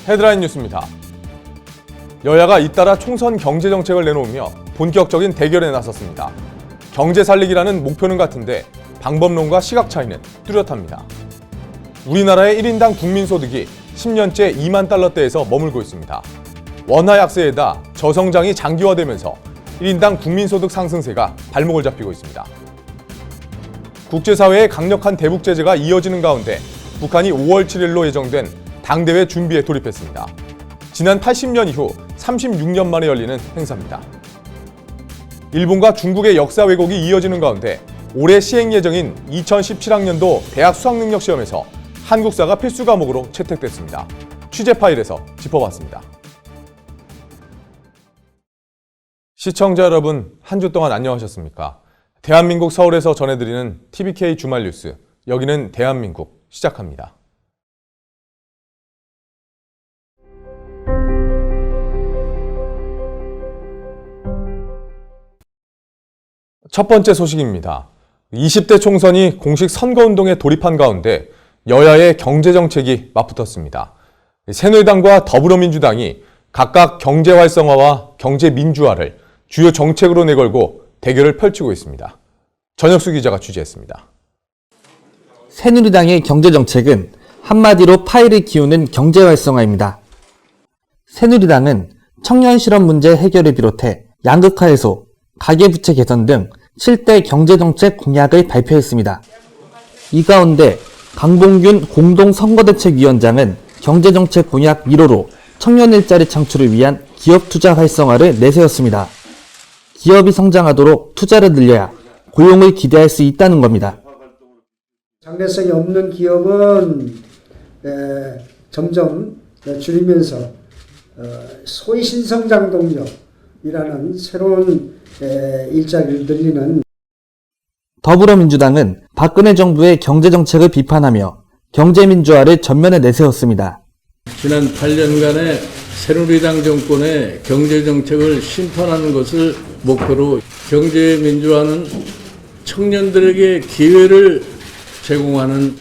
헤드라인 뉴스입니다. 여야가 잇따라 총선 경제정책을 내놓으며 본격적인 대결에 나섰습니다. 경제 살리기라는 목표는 같은데 방법론과 시각 차이는 뚜렷합니다. 우리나라의 1인당 국민소득이 10년째 2만 달러대에서 머물고 있습니다. 원화 약세에다 저성장이 장기화되면서 1인당 국민소득 상승세가 발목을 잡히고 있습니다. 국제사회의 강력한 대북 제재가 이어지는 가운데 북한이 5월 7일로 예정된 당대회 준비에 돌입했습니다. 지난 80년 이후 36년 만에 열리는 행사입니다. 일본과 중국의 역사 왜곡이 이어지는 가운데 올해 시행 예정인 2017학년도 대학 수학능력 시험에서 한국사가 필수 과목으로 채택됐습니다. 취재 파일에서 짚어봤습니다. 시청자 여러분, 한 주 동안 안녕하셨습니까? 대한민국 서울에서 전해드리는 TBK 주말 뉴스, 여기는 대한민국 시작합니다. 첫 번째 소식입니다. 20대 총선이 공식 선거운동에 돌입한 가운데 여야의 경제정책이 맞붙었습니다. 새누리당과 더불어민주당이 각각 경제 활성화와 경제 민주화를 주요 정책으로 내걸고 대결을 펼치고 있습니다. 전혁수 기자가 취재했습니다. 새누리당의 경제정책은 한마디로 파이를 키우는 경제 활성화입니다. 새누리당은 청년 실업 문제 해결을 비롯해 양극화 해소, 가계부채 개선 등 7대 경제정책 공약을 발표했습니다. 이 가운데 강봉균 공동선거대책위원장은 경제정책 공약 1호로 청년 일자리 창출을 위한 기업 투자 활성화를 내세웠습니다. 기업이 성장하도록 투자를 늘려야 고용을 기대할 수 있다는 겁니다. 장래성이 없는 기업은 점점 줄이면서 소위 신성장 동력이라는 새로운 일자리를 늘리는. 더불어민주당은 박근혜 정부의 경제정책을 비판하며 경제민주화를 전면에 내세웠습니다. 지난 8년간의 새누리당 정권의 경제정책을 심판하는 것을 목표로 경제민주화는 청년들에게 기회를 제공하는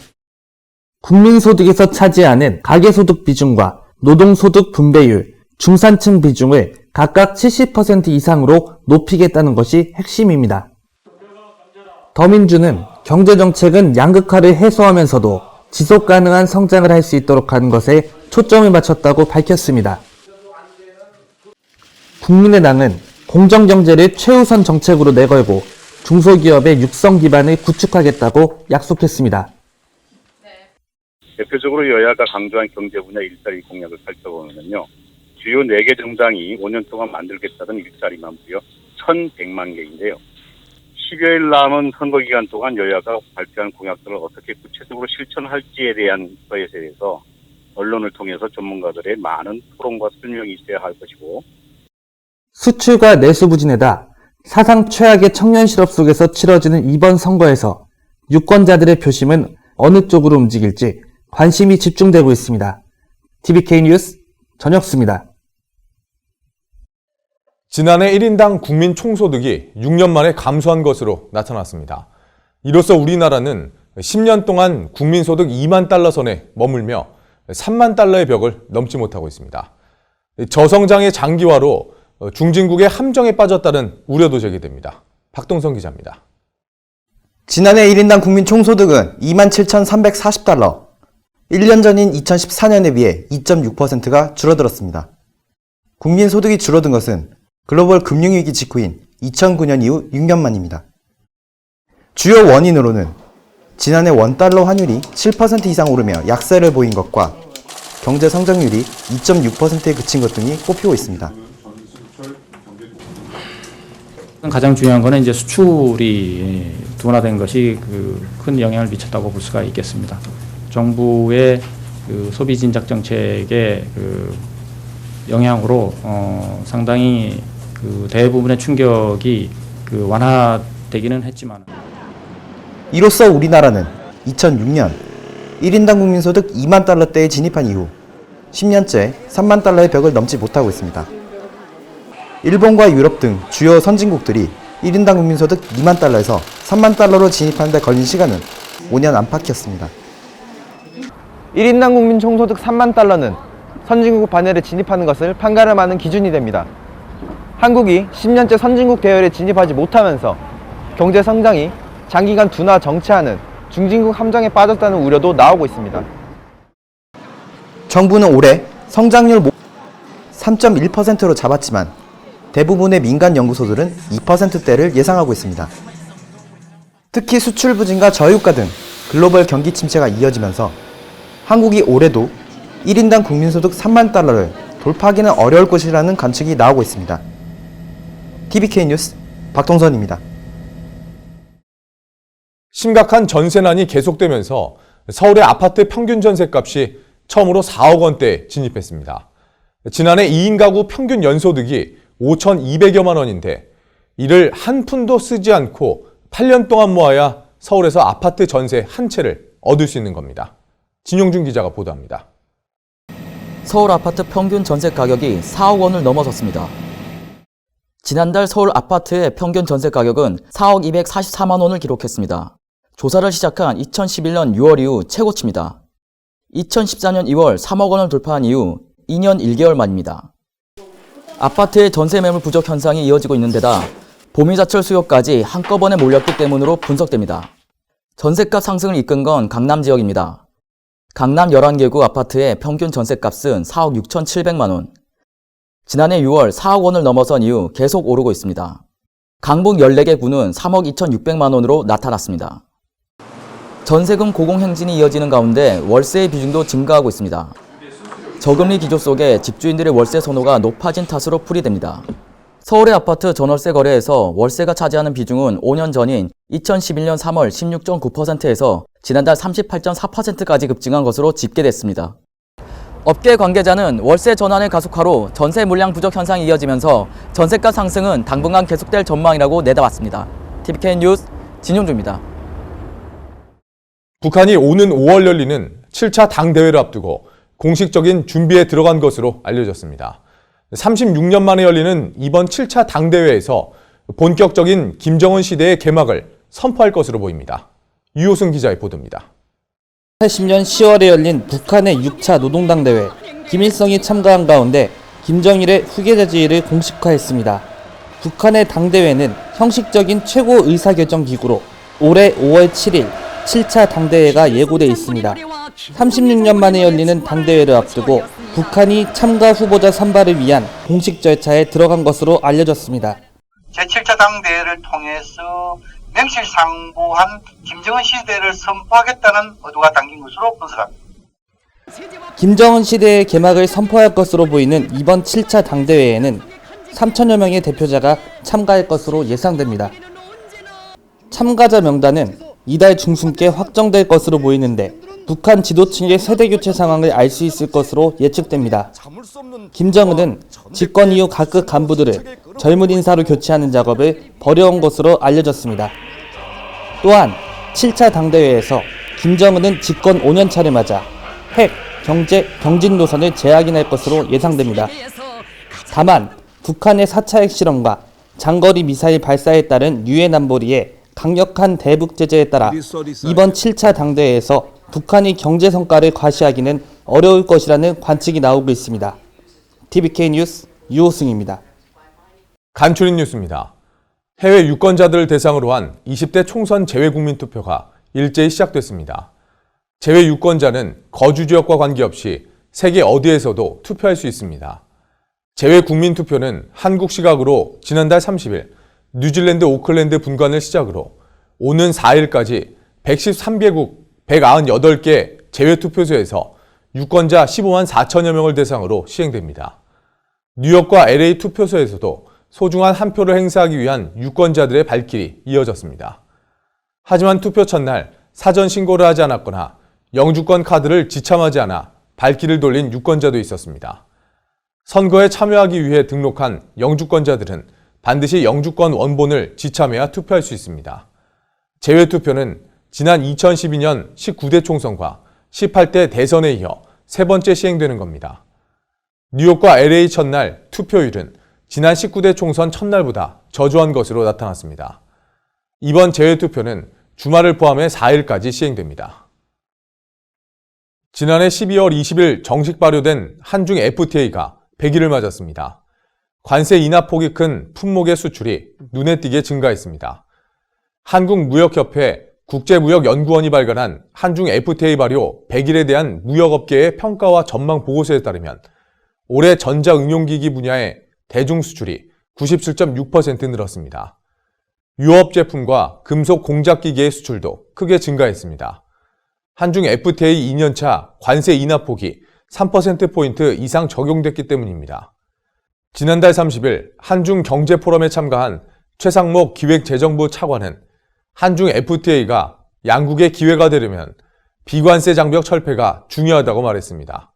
국민소득에서 차지하는 가계소득 비중과 노동소득 분배율, 중산층 비중을 각각 70% 이상으로 높이겠다는 것이 핵심입니다. 더민주는 경제정책은 양극화를 해소하면서도 지속가능한 성장을 할 수 있도록 하는 것에 초점을 맞췄다고 밝혔습니다. 국민의당은 공정경제를 최우선 정책으로 내걸고 중소기업의 육성 기반을 구축하겠다고 약속했습니다. 대표적으로 여야가 강조한 경제 분야 일자리 공약을 살펴보면요. 주요 4개 정당이 5년 동안 만들겠다던 일자리만 무려 1,100만 개인데요. 10여일 남은 선거기간 동안 여야가 발표한 공약들을 어떻게 구체적으로 실천할지에 대한 것에 대해서 언론을 통해서 전문가들의 많은 토론과 설명이 있어야 할 것이고, 수출과 내수 부진에다 사상 최악의 청년 실업 속에서 치러지는 이번 선거에서 유권자들의 표심은 어느 쪽으로 움직일지 관심이 집중되고 있습니다. TBK 뉴스 전혁수입니다. 지난해 1인당 국민 총소득이 6년 만에 감소한 것으로 나타났습니다. 이로써 우리나라는 10년 동안 국민소득 2만 달러 선에 머물며 3만 달러의 벽을 넘지 못하고 있습니다. 저성장의 장기화로 중진국의 함정에 빠졌다는 우려도 제기됩니다. 박동선 기자입니다. 지난해 1인당 국민 총소득은 27,340달러, 1년 전인 2014년에 비해 2.6%가 줄어들었습니다. 국민 소득이 줄어든 것은 글로벌 금융위기 직후인 2009년 이후 6년 만입니다. 주요 원인으로는 지난해 원달러 환율이 7% 이상 오르며 약세를 보인 것과 경제 성장률이 2.6%에 그친 것 등이 꼽히고 있습니다. 가장 중요한 거는 이제 수출이 둔화된 것이 큰 영향을 미쳤다고 볼 수가 있겠습니다. 정부의 소비 진작 정책의 영향으로 상당히 대부분의 충격이 완화되기는 했지만, 이로써 우리나라는 2006년 1인당 국민소득 2만 달러대에 진입한 이후 10년째 3만 달러의 벽을 넘지 못하고 있습니다. 일본과 유럽 등 주요 선진국들이 1인당 국민소득 2만 달러에서 3만 달러로 진입하는 데 걸린 시간은 5년 안팎이었습니다. 1인당 국민 총소득 3만 달러는 선진국 반열에 진입하는 것을 판가름하는 기준이 됩니다. 한국이 10년째 선진국 대열에 진입하지 못하면서 경제 성장이 장기간 둔화 정체하는 중진국 함정에 빠졌다는 우려도 나오고 있습니다. 정부는 올해 성장률 3.1%로 잡았지만 대부분의 민간 연구소들은 2%대를 예상하고 있습니다. 특히 수출 부진과 저유가 등 글로벌 경기 침체가 이어지면서 한국이 올해도 1인당 국민소득 3만 달러를 돌파하기는 어려울 것이라는 관측이 나오고 있습니다. TVK 뉴스 박동선입니다. 심각한 전세난이 계속되면서 서울의 아파트 평균 전세값이 처음으로 4억 원대에 진입했습니다. 지난해 2인 가구 평균 연소득이 5,200여만 원인데 이를 한 푼도 쓰지 않고 8년 동안 모아야 서울에서 아파트 전세 한 채를 얻을 수 있는 겁니다. 진용준 기자가 보도합니다. 서울 아파트 평균 전세 가격이 4억 원을 넘어섰습니다. 지난달 서울 아파트의 평균 전세 가격은 4억 244만 원을 기록했습니다. 조사를 시작한 2011년 6월 이후 최고치입니다. 2014년 2월 3억 원을 돌파한 이후 2년 1개월 만입니다. 아파트의 전세 매물 부족 현상이 이어지고 있는 데다 보미자철 수요까지 한꺼번에 몰렸기 때문으로 분석됩니다. 전세값 상승을 이끈 건 강남 지역입니다. 강남 11개구 아파트의 평균 전세값은 4억 6,700만 원. 지난해 6월 4억 원을 넘어선 이후 계속 오르고 있습니다. 강북 14개 구는 3억 2,600만 원으로 나타났습니다. 전세금 고공행진이 이어지는 가운데 월세의 비중도 증가하고 있습니다. 저금리 기조 속에 집주인들의 월세 선호가 높아진 탓으로 풀이됩니다. 서울의 아파트 전월세 거래에서 월세가 차지하는 비중은 5년 전인 2011년 3월 16.9%에서 지난달 38.4%까지 급증한 것으로 집계됐습니다. 업계 관계자는 월세 전환의 가속화로 전세 물량 부족 현상이 이어지면서 전세가 상승은 당분간 계속될 전망이라고 내다봤습니다. TVK 뉴스 진용주입니다. 북한이 오는 5월 열리는 7차 당대회를 앞두고 공식적인 준비에 들어간 것으로 알려졌습니다. 36년 만에 열리는 이번 7차 당대회에서 본격적인 김정은 시대의 개막을 선포할 것으로 보입니다. 유호승 기자의 보도입니다. 80년 10월에 열린 북한의 6차 노동당대회, 김일성이 참가한 가운데 김정일의 후계자 지위를 공식화했습니다. 북한의 당대회는 형식적인 최고 의사결정 기구로 올해 5월 7일 7차 당대회가 예고돼 있습니다. 36년 만에 열리는 당대회를 앞두고 북한이 참가 후보자 선발을 위한 공식 절차에 들어간 것으로 알려졌습니다. 제7차 당대회를 통해서 명실상부한 김정은 시대를 선포하겠다는 의도가 담긴 것으로 분석합니다. 김정은 시대의 개막을 선포할 것으로 보이는 이번 7차 당대회에는 3천여 명의 대표자가 참가할 것으로 예상됩니다. 참가자 명단은 이달 중순께 확정될 것으로 보이는데 북한 지도층의 세대교체 상황을 알 수 있을 것으로 예측됩니다. 김정은은 집권 이후 각급 간부들을 젊은 인사로 교체하는 작업을 벌여온 것으로 알려졌습니다. 또한 7차 당대회에서 김정은은 집권 5년차를 맞아 핵, 경제, 경진 노선을 재확인할 것으로 예상됩니다. 다만 북한의 4차 핵실험과 장거리 미사일 발사에 따른 유엔 안보리의 강력한 대북 제재에 따라 이번 7차 당대회에서 북한이 경제 성과를 과시하기는 어려울 것이라는 관측이 나오고 있습니다. TVK 뉴스 유호승입니다. 간추린 뉴스입니다. 해외 유권자들을 대상으로 한 20대 총선 재외국민투표가 일제히 시작됐습니다. 재외유권자는 거주 지역과 관계없이 세계 어디에서도 투표할 수 있습니다. 재외국민투표는 한국 시각으로 지난달 30일 뉴질랜드 오클랜드 분관을 시작으로 오는 4일까지 113개국 198개 재외투표소에서 유권자 15만 4천여 명을 대상으로 시행됩니다. 뉴욕과 LA 투표소에서도 소중한 한 표를 행사하기 위한 유권자들의 발길이 이어졌습니다. 하지만 투표 첫날 사전 신고를 하지 않았거나 영주권 카드를 지참하지 않아 발길을 돌린 유권자도 있었습니다. 선거에 참여하기 위해 등록한 영주권자들은 반드시 영주권 원본을 지참해야 투표할 수 있습니다. 재외투표는 지난 2012년 19대 총선과 18대 대선에 이어 세 번째 시행되는 겁니다. 뉴욕과 LA 첫날 투표율은 지난 19대 총선 첫날보다 저조한 것으로 나타났습니다. 이번 재외투표는 주말을 포함해 4일까지 시행됩니다. 지난해 12월 20일 정식 발효된 한중 FTA가 100일을 맞았습니다. 관세 인하폭이 큰 품목의 수출이 눈에 띄게 증가했습니다. 한국무역협회 국제무역연구원이 발간한 한중 FTA 발효 100일에 대한 무역업계의 평가와 전망 보고서에 따르면 올해 전자응용기기 분야의 대중 수출이 97.6% 늘었습니다. 유업 제품과 금속 공작기기의 수출도 크게 증가했습니다. 한중 FTA 2년차 관세 인하폭이 3%포인트 이상 적용됐기 때문입니다. 지난달 30일 한중 경제포럼에 참가한 최상목 기획재정부 차관은 한중 FTA가 양국의 기회가 되려면 비관세 장벽 철폐가 중요하다고 말했습니다.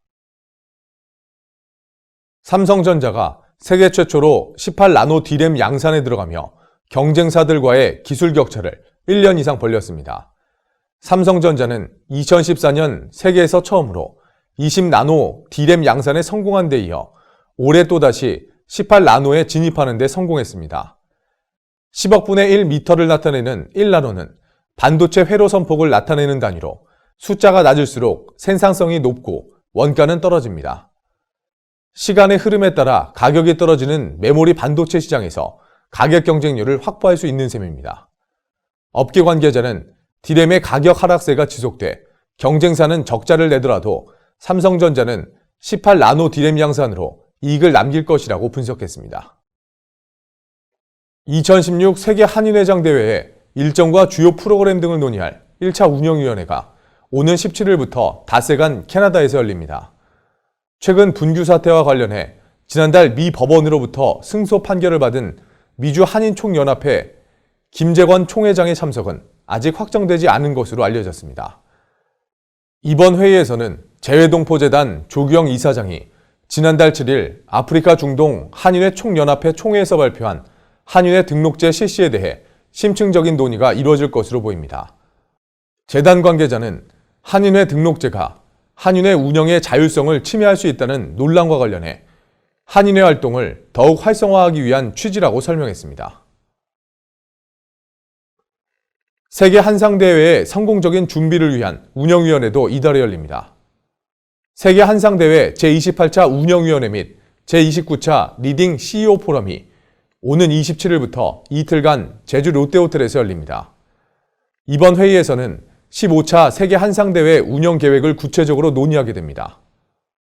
삼성전자가 세계 최초로 18나노 D램 양산에 들어가며 경쟁사들과의 기술 격차를 1년 이상 벌렸습니다. 삼성전자는 2014년 세계에서 처음으로 20나노 D램 양산에 성공한 데 이어 올해 또다시 18나노에 진입하는 데 성공했습니다. 10억 분의 1m를 나타내는 1나노는 반도체 회로 선폭을 나타내는 단위로 숫자가 낮을수록 생산성이 높고 원가는 떨어집니다. 시간의 흐름에 따라 가격이 떨어지는 메모리 반도체 시장에서 가격 경쟁률을 확보할 수 있는 셈입니다. 업계 관계자는 D램의 가격 하락세가 지속돼 경쟁사는 적자를 내더라도 삼성전자는 18나노 D램 양산으로 이익을 남길 것이라고 분석했습니다. 2016 세계 한인회장 대회에 일정과 주요 프로그램 등을 논의할 1차 운영위원회가 오는 17일부터 닷새간 캐나다에서 열립니다. 최근 분규 사태와 관련해 지난달 미 법원으로부터 승소 판결을 받은 미주 한인총연합회 김재권 총회장의 참석은 아직 확정되지 않은 것으로 알려졌습니다. 이번 회의에서는 재외동포재단 조규영 이사장이 지난달 7일 아프리카 중동 한인회 총연합회 총회에서 발표한 한인회 등록제 실시에 대해 심층적인 논의가 이루어질 것으로 보입니다. 재단 관계자는 한인회 등록제가 한인회 운영의 자율성을 침해할 수 있다는 논란과 관련해 한인회 활동을 더욱 활성화하기 위한 취지라고 설명했습니다. 세계 한상대회의 성공적인 준비를 위한 운영위원회도 이달에 열립니다. 세계 한상대회 제28차 운영위원회 및 제29차 리딩 CEO 포럼이 오는 27일부터 이틀간 제주 롯데호텔에서 열립니다. 이번 회의에서는 15차 세계 한상대회 운영 계획을 구체적으로 논의하게 됩니다.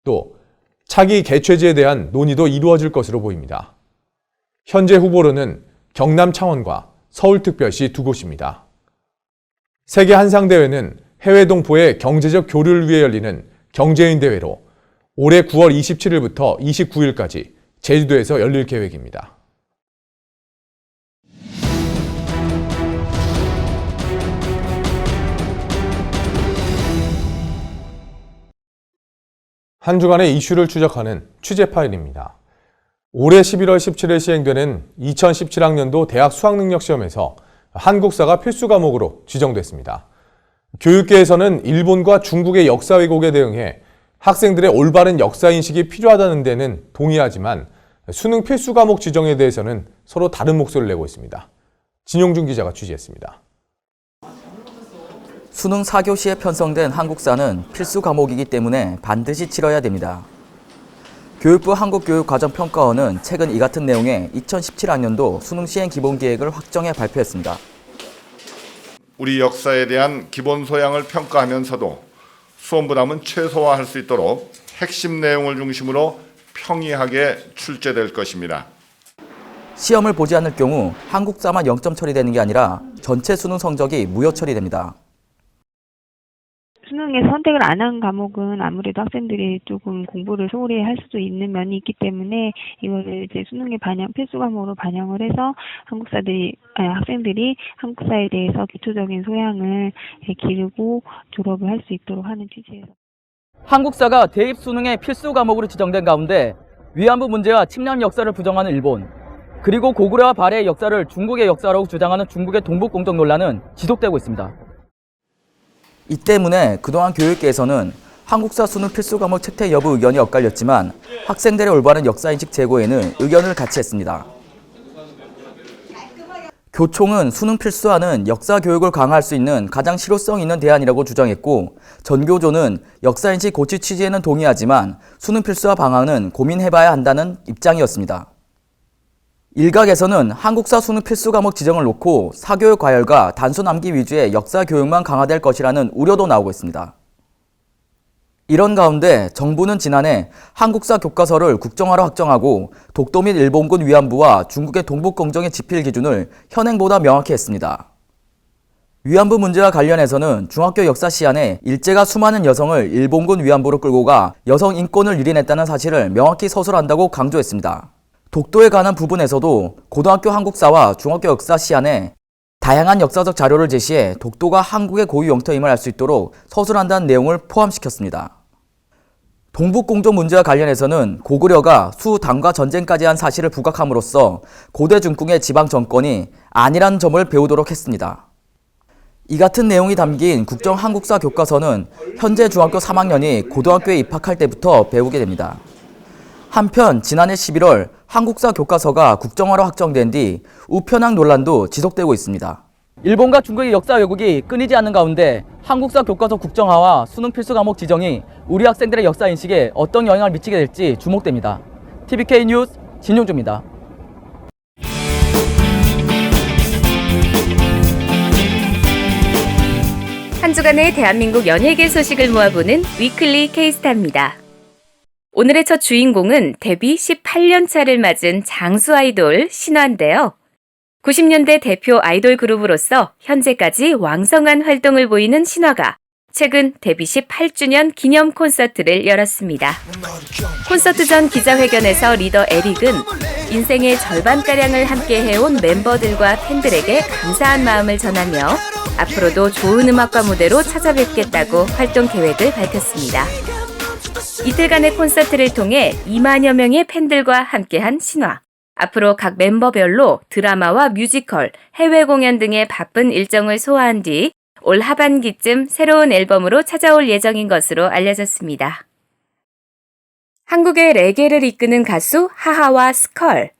또 차기 개최지에 대한 논의도 이루어질 것으로 보입니다. 현재 후보로는 경남 창원과 서울특별시 두 곳입니다. 세계 한상대회는 해외 동포의 경제적 교류를 위해 열리는 경제인 대회로 올해 9월 27일부터 29일까지 제주도에서 열릴 계획입니다. 한 주간의 이슈를 추적하는 취재 파일입니다. 올해 11월 17일 시행되는 2017학년도 대학 수학능력시험에서 한국사가 필수 과목으로 지정됐습니다. 교육계에서는 일본과 중국의 역사 왜곡에 대응해 학생들의 올바른 역사인식이 필요하다는 데는 동의하지만 수능 필수 과목 지정에 대해서는 서로 다른 목소리를 내고 있습니다. 진용준 기자가 취재했습니다. 수능 4교시에 편성된 한국사는 필수 과목이기 때문에 반드시 치러야 됩니다. 교육부 한국교육과정평가원은 최근 이 같은 내용의 2017학년도 수능 시행 기본계획을 확정해 발표했습니다. 우리 역사에 대한 기본 소양을 평가하면서도 수험 부담은 최소화할 수 있도록 핵심 내용을 중심으로 평이하게 출제될 것입니다. 시험을 보지 않을 경우 한국사만 0점 처리되는 게 아니라 전체 수능 성적이 무효 처리됩니다. 수능에 선택을 안 한 과목은 아무래도 학생들이 조금 공부를 소홀히 할 수도 있는 면이 있기 때문에 이거를 이제 수능에 필수 과목으로 반영을 해서 학생들이 한국사에 대해서 기초적인 소양을 기르고 졸업을 할 수 있도록 하는 취지예요. 한국사가 대입 수능의 필수 과목으로 지정된 가운데 위안부 문제와 침략 역사를 부정하는 일본, 그리고 고구려와 발해의 역사를 중국의 역사라고 주장하는 중국의 동북공정 논란은 지속되고 있습니다. 이 때문에 그동안 교육계에서는 한국사 수능 필수 과목 채택 여부 의견이 엇갈렸지만 학생들의 올바른 역사인식 제고에는 의견을 같이 했습니다. 교총은 수능 필수화는 역사 교육을 강화할 수 있는 가장 실효성 있는 대안이라고 주장했고, 전교조는 역사인식 고치 취지에는 동의하지만 수능 필수화 방안은 고민해봐야 한다는 입장이었습니다. 일각에서는 한국사 수능 필수 과목 지정을 놓고 사교육 과열과 단순 암기 위주의 역사 교육만 강화될 것이라는 우려도 나오고 있습니다. 이런 가운데 정부는 지난해 한국사 교과서를 국정화로 확정하고 독도 및 일본군 위안부와 중국의 동북공정의 지필 기준을 현행보다 명확히 했습니다. 위안부 문제와 관련해서는 중학교 역사 시간에 일제가 수많은 여성을 일본군 위안부로 끌고 가 여성 인권을 유린했다는 사실을 명확히 서술한다고 강조했습니다. 독도에 관한 부분에서도 고등학교 한국사와 중학교 역사 시간에 다양한 역사적 자료를 제시해 독도가 한국의 고유 영토임을 알 수 있도록 서술한다는 내용을 포함시켰습니다. 동북공정 문제와 관련해서는 고구려가 수당과 전쟁까지 한 사실을 부각함으로써 고대 중궁의 지방 정권이 아니라는 점을 배우도록 했습니다. 이 같은 내용이 담긴 국정 한국사 교과서는 현재 중학교 3학년이 고등학교에 입학할 때부터 배우게 됩니다. 한편 지난해 11월 한국사 교과서가 국정화로 확정된 뒤 우편항 논란도 지속되고 있습니다. 일본과 중국의 역사 왜곡이 끊이지 않는 가운데 한국사 교과서 국정화와 수능 필수 과목 지정이 우리 학생들의 역사 인식에 어떤 영향을 미치게 될지 주목됩니다. TVK 뉴스 진용주입니다. 한 주간의 대한민국 연예계 소식을 모아보는 위클리 K스타입니다. 오늘의 첫 주인공은 데뷔 18년 차를 맞은 장수 아이돌 신화인데요. 90년대 대표 아이돌 그룹으로서 현재까지 왕성한 활동을 보이는 신화가 최근 데뷔 18주년 기념 콘서트를 열었습니다. 콘서트 전 기자회견에서 리더 에릭은 인생의 절반가량을 함께 해온 멤버들과 팬들에게 감사한 마음을 전하며 앞으로도 좋은 음악과 무대로 찾아뵙겠다고 활동 계획을 밝혔습니다. 이틀간의 콘서트를 통해 2만여 명의 팬들과 함께한 신화. 앞으로 각 멤버별로 드라마와 뮤지컬, 해외 공연 등의 바쁜 일정을 소화한 뒤 올 하반기쯤 새로운 앨범으로 찾아올 예정인 것으로 알려졌습니다. 한국의 레게를 이끄는 가수 하하와 스컬.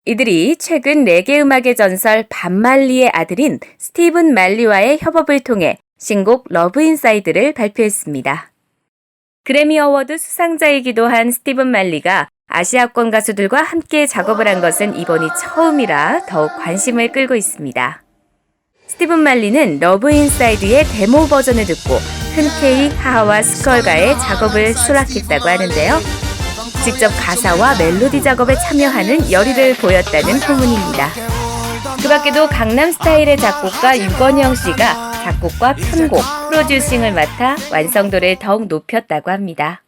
이들이 최근 레게 음악의 전설 밥 말리의 아들인 스티븐 말리와의 협업을 통해 신곡 러브 인사이드를 발표했습니다. 그래미 어워드 수상자이기도 한 스티븐 말리가 아시아권 가수들과 함께 작업을 한 것은 이번이 처음이라 더욱 관심을 끌고 있습니다. 스티븐 말리는 러브 인사이드의 데모 버전을 듣고 흔쾌히 하하와 스컬과의 작업을 수락했다고 하는데요. 직접 가사와 멜로디 작업에 참여하는 열의를 보였다는 소문입니다. 그 밖에도 강남스타일의 작곡가 유건영 씨가 작곡과 편곡, 프로듀싱을 맡아 완성도를 더욱 높였다고 합니다.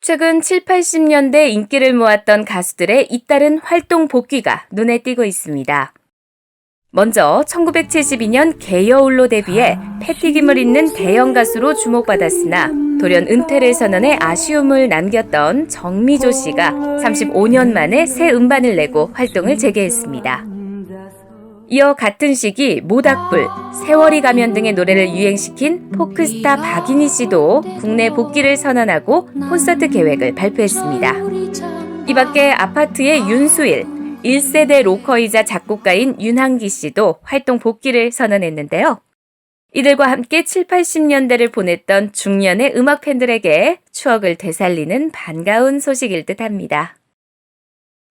최근 7, 80년대 인기를 모았던 가수들의 잇따른 활동 복귀가 눈에 띄고 있습니다. 먼저 1972년 개여울로 데뷔해 패티김을 잇는 대형 가수로 주목받았으나 돌연 은퇴를 선언해 아쉬움을 남겼던 정미조 씨가 35년 만에 새 음반을 내고 활동을 재개했습니다. 이어 같은 시기 모닥불, 세월이 가면 등의 노래를 유행시킨 포크스타 박인희 씨도 국내 복귀를 선언하고 콘서트 계획을 발표했습니다. 이 밖에 아파트의 윤수일, 1세대 로커이자 작곡가인 윤항기 씨도 활동 복귀를 선언했는데요. 이들과 함께 7, 80년대를 보냈던 중년의 음악 팬들에게 추억을 되살리는 반가운 소식일 듯합니다.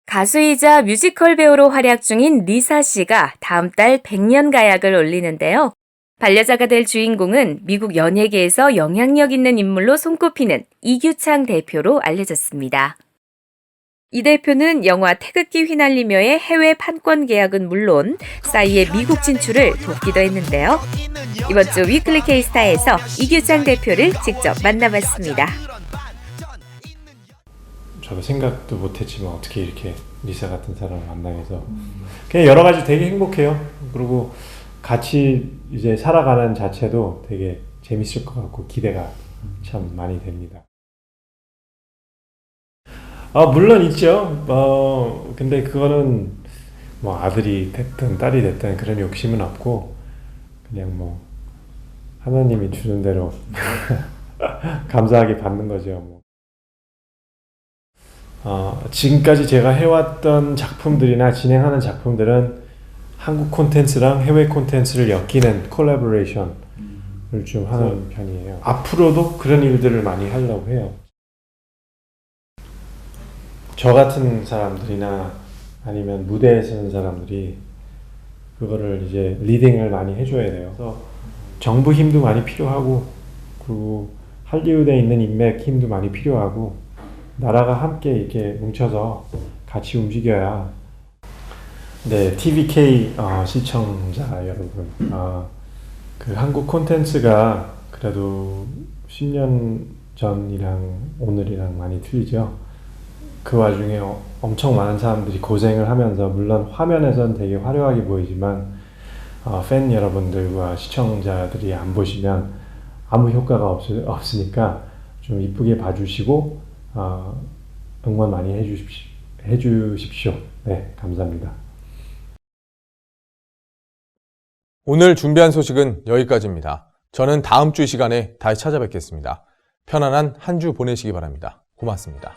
가수이자 뮤지컬 배우로 활약 중인 리사 씨가 다음 달 100년 가약을 올리는데요. 반려자가 될 주인공은 미국 연예계에서 영향력 있는 인물로 손꼽히는 이규창 대표로 알려졌습니다. 이 대표는 영화 태극기 휘날리며의 해외 판권 계약은 물론 싸이의 미국 진출을 돕기도 했는데요. 이번 주 위클리 K스타에서 이규창 대표를 직접 만나봤습니다. 저도 생각도 못했지만 어떻게 이렇게 리사 같은 사람을 만나게 해서 그냥 여러 가지 되게 행복해요. 그리고 같이 이제 살아가는 자체도 되게 재밌을 것 같고 기대가 참 많이 됩니다. 물론 있죠. 근데 그거는 뭐 아들이 됐든 딸이 됐든 그런 욕심은 없고 그냥 뭐 하나님이 주는 대로 감사하게 받는 거죠. 지금까지 제가 해왔던 작품들이나 진행하는 작품들은 한국 콘텐츠랑 해외 콘텐츠를 엮이는 콜라보레이션을 좀 하는 편이에요. 앞으로도 그런 일들을 많이 하려고 해요. 저 같은 사람들이나 아니면 무대에 서는 사람들이 그거를 이제 리딩을 많이 해줘야 돼요. 그래서 정부 힘도 많이 필요하고, 그리고 할리우드에 있는 인맥 힘도 많이 필요하고, 나라가 함께 이렇게 뭉쳐서 같이 움직여야. 네, TVK 시청자 여러분, 그 한국 콘텐츠가 그래도 10년 전이랑 오늘이랑 많이 틀리죠. 그 와중에 엄청 많은 사람들이 고생을 하면서, 물론 화면에선 되게 화려하게 보이지만 팬 여러분들과 시청자들이 안 보시면 아무 효과가 없으니까 좀 이쁘게 봐주시고 응원 많이 해주십시오. 네, 감사합니다. 오늘 준비한 소식은 여기까지입니다. 저는 다음 주 시간에 다시 찾아뵙겠습니다. 편안한 한 주 보내시기 바랍니다. 고맙습니다.